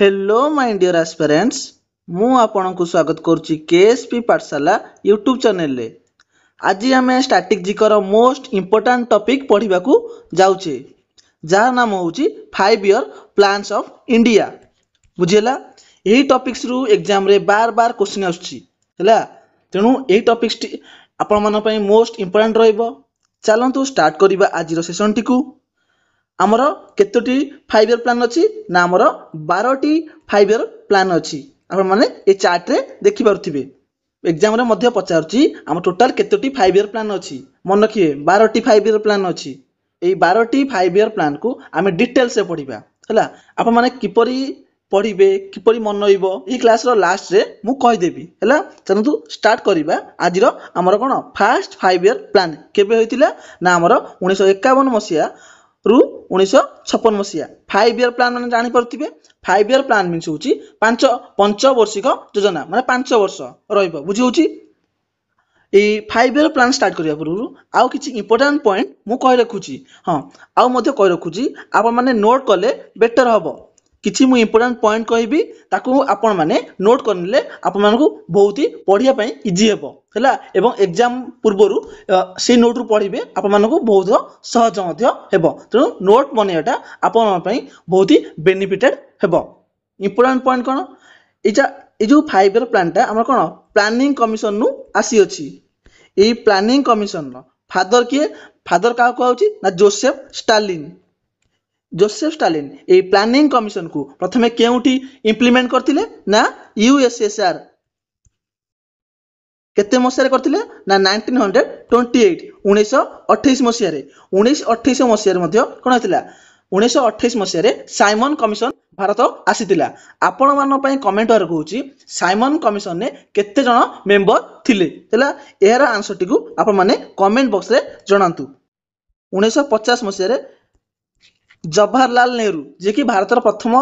Hello my dear aspirants मु आपनकु स्वागत करुच्ची Ksp पाठशाला यूट्यूब चैनल रे। आज आम स्ट्रैटेजिकर मोस्ट इंपोर्टेंट टॉपिक पढ़ा जाऊे जार नाम हूँ 5 ईयर प्लान्स ऑफ इंडिया। बुझीला यही टॉपिक्स रु एग्जाम रे बार बार क्वेश्चन आसला तेणु यही टॉपिक्स आपण मन पई मोस्ट इंपोर्टेंट रहिबो। चलंतु स्टार्ट करिबा आज रो सेशन टी को। आमर केतोटी 5 ईयर प्लान अच्छी ना आमर 12टी 5 ईयर प्लान अच्छी आपण माने ए चार्ट रे देखि पारुथिबे। एग्जाम रे मध्य पचारुची आम टोटल केतोटी 5 ईयर प्लान अच्छी मन रखिए 12टी 5 ईयर प्लान अच्छी। एई 12टी 5 ईयर प्लान को आमे डिटेल से पढिबा हला। आपण माने किपरि पढिबे किपरि मन रहिबो ई क्लास रो लास्ट रे मु कहि देबी हला। चलंतु स्टार्ट करिबा आज रो हमर कोन फर्स्ट 5 ईयर प्लान केबे होइतिला ना हमर 1951 मसिया रु 1956 मसीहा 5 ईयर प्लान माने जानि परथिबे। 5 ईयर प्लान मीन्स होची पंचवार्षिक योजना माने 5 वर्ष रहइबो। बुझी होची ए 5 ईयर प्लान स्टार्ट करिया पूर्व आउ किछि इंपोर्टेंट पॉइंट मु कहि रखुची। हां आउ मध्य कहि रखुची आपण माने नोट कले बेटर हबो। किछि मु इंपोर्टेंट पॉइंट कहबी ताकू आपण माने नोट करले आपण मानकू बहुत ही पढिया पई इजी हेबो हला। एवं एग्जाम पूर्वरु से नोट रु पढिबे आपण मानकू बहुत सहज मध्य हेबो। तेणु नोट बनेयाटा आपण पई बहुत ही बेनिफिटेड हेबो। इंपोर्टेंट पॉइंट कोन एजा ए जो 5 ईयर प्लानटा हमर कोन प्लानिंग कमिशन नु आसी अछि। A planning commission no father का कहउची ना Joseph Stalin. Joseph Stalin a planning commission को प्रथमे केउठी इंप्लीमेंट करथिले ना यूएसएसआर केते मसिया रे करथिले ना 1928 1928 मसिया रे। 1928 मसिया रे मध्य कोन हथिला 1928 मसिया रे साइमन कमिशन भारत आसीतिला। आपण मान पई कमेंट वर कहूची साइमन कमिशन ने केते जण मेंबर थिले हला। एहरा आंसर टी को आपण माने कमेंट बॉक्स रे जणांतु। 1950 मसिया रे जवाहरलाल नेहरू जे कि भारतर प्रथम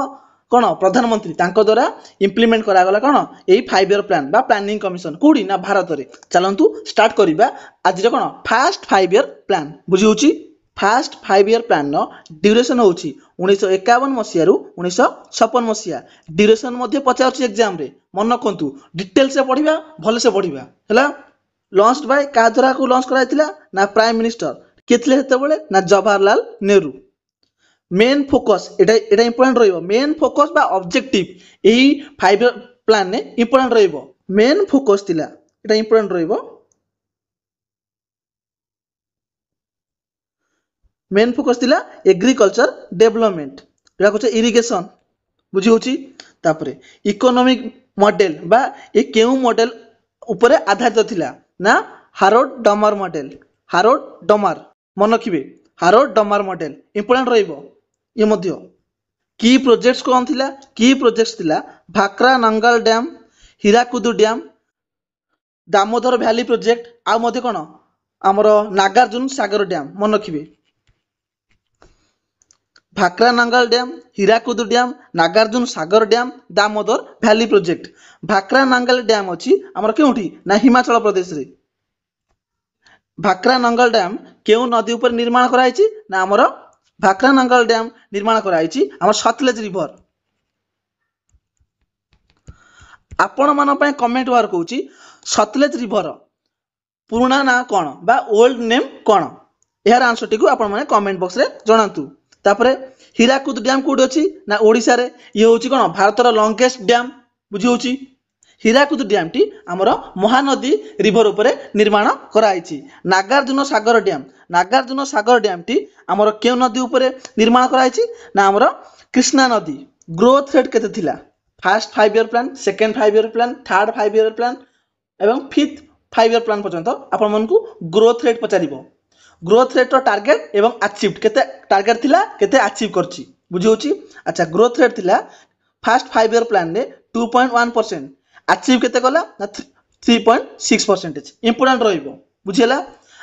कोन प्रधानमंत्री तांको द्वारा इंप्लीमेंट करा गला कोन एई 5 ईयर प्लान बा प्लानिंग कमिशन कोडी ना भारत रे। चलंतु स्टार्ट करिबा आज रे कोन फर्स्ट 5 ईयर प्लान। बुझी होची फर्स्ट 5 ईयर प्लान नो ड्यूरेशन होची 1951 मसिया रु 1956 मसिया। ड्यूरेशन मध्ये पचारची एग्जाम रे मन रखंतु डिटेल से पढिबा भले से पढिबा हला। लॉन्च्ड बाय का द्वारा को लॉन्च कराइतिला ना प्राइम मिनिस्टर केतले हेते बेले ना जवाहरलाल नेहरू। मेन फोकस एटा इंपोर्टेंट रहिबो। मेन फोकस बा ऑब्जेक्टिव एही 5 ईयर प्लान ने इंपोर्टेंट रहिबो। मेन फोकस थिला एटा इंपोर्टेंट रहिबो। मेन फोकस थिला एग्रीकल्चर डेवलपमेंट एटा कोचे इरिगेशन। बुझी होची तापरे इकोनॉमिक मॉडल बा ए केउ मॉडल ऊपर आधारित थिला ना हारोल्ड डमर मॉडल। हारोल्ड डमर मन रखिबे हारोल्ड डमर मॉडल इंपोर्टेंट रहिबो। ये मध्य की प्रोजेक्ट्स कौन थिला की प्रोजेक्ट्स थिला Bhakra Nangal dam Hirakud dam Damodar valley project आ मध्य कोन हमरो नागार्जुन सागर डैम मन रखिबे। Bhakra Nangal dam Hirakud dam Nagarjuna Sagar dam Damodar valley project. Bhakra Nangal dam अछि हमर केउठी ना हिमाचल प्रदेश रे। भाकरा नंगल डैम केउ नदी ऊपर निर्माण कराइछि ना हमर भाकरा नंगल डैम निर्माण कराइछि हमर सतलेज रिवर। आपण मन पय कमेंट वार कहूची सतलेज रिवर पुराना ना कोन बा ओल्ड नेम कोन एहर आंसर टी को आपण माने कमेंट बॉक्स रे जणांतु। तापरे हीराकुद डैम कोड अछि ना ओडिसा रे। ये होची कोन भारतर लॉन्गेस्ट डैम। बुझी होची हीराकुद डैम टी हमर महानदी रिवर ऊपर निर्माण कराइछि। Nagarjuna Sagar dam Nagarjuna Sagar dam T हमर केउ नदी ऊपर निर्माण कराइछि ना हमर कृष्णा नदी। ग्रोथ रेट केते थिला first 5 year plan second 5 year plan third 5 year plan एवं फिफ्थ 5 ईयर प्लान पर्यंत आपण मन को ग्रोथ रेट पचारिबो। ग्रोथ रेट रो टारगेट एवं अचीव्ड केते टारगेट थिला केते अचीव करछि। बुझी होची अच्छा ग्रोथ रेट थिला फर्स्ट 5 ईयर प्लान ने 2.1% अचीव केते कला ना 3.6% इंपोर्टेंट रहिबो। बुझिला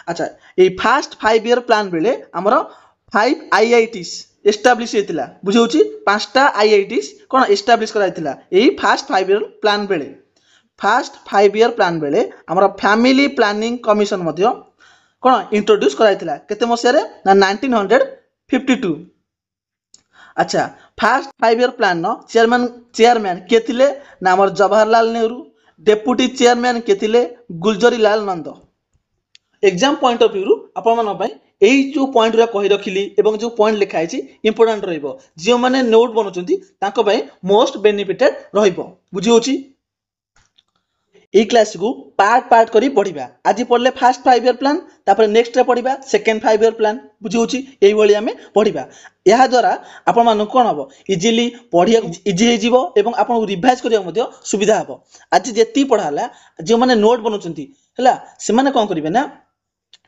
अच्छा ए फर्स्ट 5 ईयर प्लान बेले हमर 5 आईआईटीज एस्टैब्लिश हेतिला। बुझी होची पांचटा आईआईटीज कोन एस्टैब्लिश कराइतिला एही फर्स्ट 5 ईयर प्लान बेले। फर्स्ट 5 ईयर प्लान बेले हमर फैमिली प्लानिंग कमिशन मध्य कोन इंट्रोड्यूस कराइतिला केते मसिया रे ना 1952। अच्छा फास्ट 5 इयर प्लान चेयरमैन किए थिले ना हमर जवाहरलाल नेहरू डेप्यूटी चेयरमैन किए थिले गुलजरीलाल नंद एग्जाम पॉइंट ऑफ व्यू आपण मन पई एई जो पॉइंट रा कहि रखिली एवं जो पॉइंट लिखा है इंपोर्टेंट रहइबो जे माने नोट बनउचंती तांको पई मोस्ट बेनिफिटेड रहइबो बुझी होची এই ক্লাসକୁ পার্ট পার্ট କରି ପଢିବା ଆଜି ପଢିଲେ ଫାର୍ଷ୍ଟ 5 ଇୟର ପ୍ଲାନ୍ ତାପରେ ନେକ୍ସଟ ରେ ପଢିବା ସେକେଣ୍ଡ 5 ଇୟର ପ୍ଲାନ୍ ବୁଝି होची ଏଇ ଭଳି ଆମେ ପଢିବା ଏହା ଦ୍ୱାରା ଆପଣ ମାନଙ୍କୁ कोन हबो इजीली पढिया इजी हे जीवो एवं आपन रिवाइज करिया मध्ये सुविधा हबो आज जेती पढाला जे माने नोट बनउचंती हला से माने कोन करिवे ना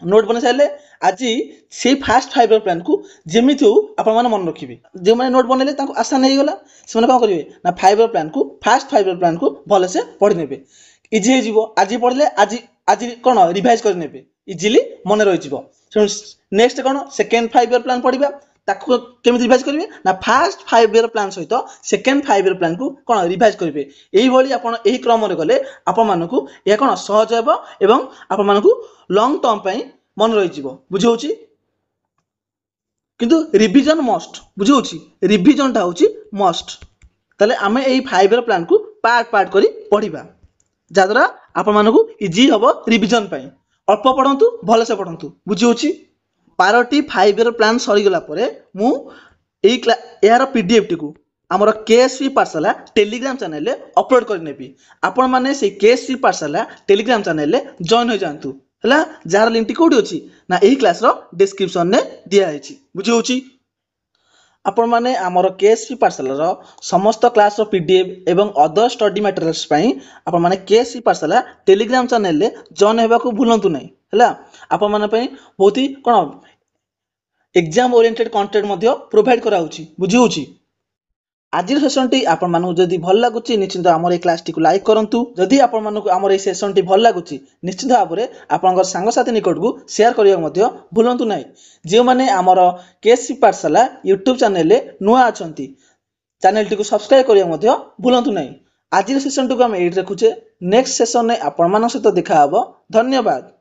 नोट बना सारे आज से फास्ट 5 इयर प्लान को जेमिति हो आपण माने मन रखिबे जे माने नोट बनले ताको आसान नहीं गला से माने कोन करिवे ना 5 इयर प्लान को फास्ट 5 इयर प्लान को भले से पढि नेबे इजी हे जीवो आज पढले आज कोन रिवाइज कर नेबे इजीली मन रहि जीवो नेक्स्ट कोन सेकंड 5 इयर प्लान पढिबा ताको केमिति रिवाइज करिवे ना फास्ट 5 इयर प्लान सहित सेकंड 5 इयर प्लान को कोन रिवाइज करिवे एही भली आपण एही क्रम रे गले आपण मानकु या कोन सहज हेबो एवं आपण मानकु लॉन्ग टर्म पई मन रहि जीवो बुझी होची किंतु रिवीजन मस्ट बुझी होची रिवीजन ता होची मस्ट तले आमे एही 5 इयर प्लान को पार्ट पार्ट करी पढिबा जादरा आपण मानकु इजी हबो रिवीजन पई अल्प पढंतु भले से पढंतु बुझी होची 12टी 5 इयर प्लान सरी गला परे मु एही यार पीडीएफ टी को आमर केएसपी पाठशाला टेलीग्राम चैनल रे अपलोड कर नेबी आपण माने से केएसपी पाठशाला टेलीग्राम चैनल रे जॉइन हो जानतु हला जार लिंक टी कोडी अछि ना एही क्लास रो डिस्क्रिप्शन ने दिया आछि बुझी होछि आपण माने आमर केएसपी पाठशाला रो समस्त क्लास रो पीडीएफ एवं अदर स्टडी मटेरियल्स पई आपण माने केएसपी पाठशाला टेलीग्राम चैनल रे जॉइन हेबा को भूलंतु नै हला आपण माने पई बहुत ही कोन एग्जाम ओरिएंटेड कंटेंट मध्ये प्रोवाइड करा होछि बुझी होछि आज सेशन टी आपण मानकु जदी भल लागुची निश्चित हमर ए क्लास टी को लाइक करंतु जदी आपण मानकु हमर ए सेशन टी भल लागुची निश्चित भाबरे आपनकर संग साथी निकट को शेयर करिया मध्ये भूलंतु नै जे माने हमर केएसपी पाठशाला YouTube चैनल रे नुआ अछंती चैनल टी को सब्सक्राइब करिया मध्ये भूलंतु नै आज सेशन टी को हम एड रखुचे नेक्स्ट सेशन ने आपण मान सहित देखा हबो धन्यवाद।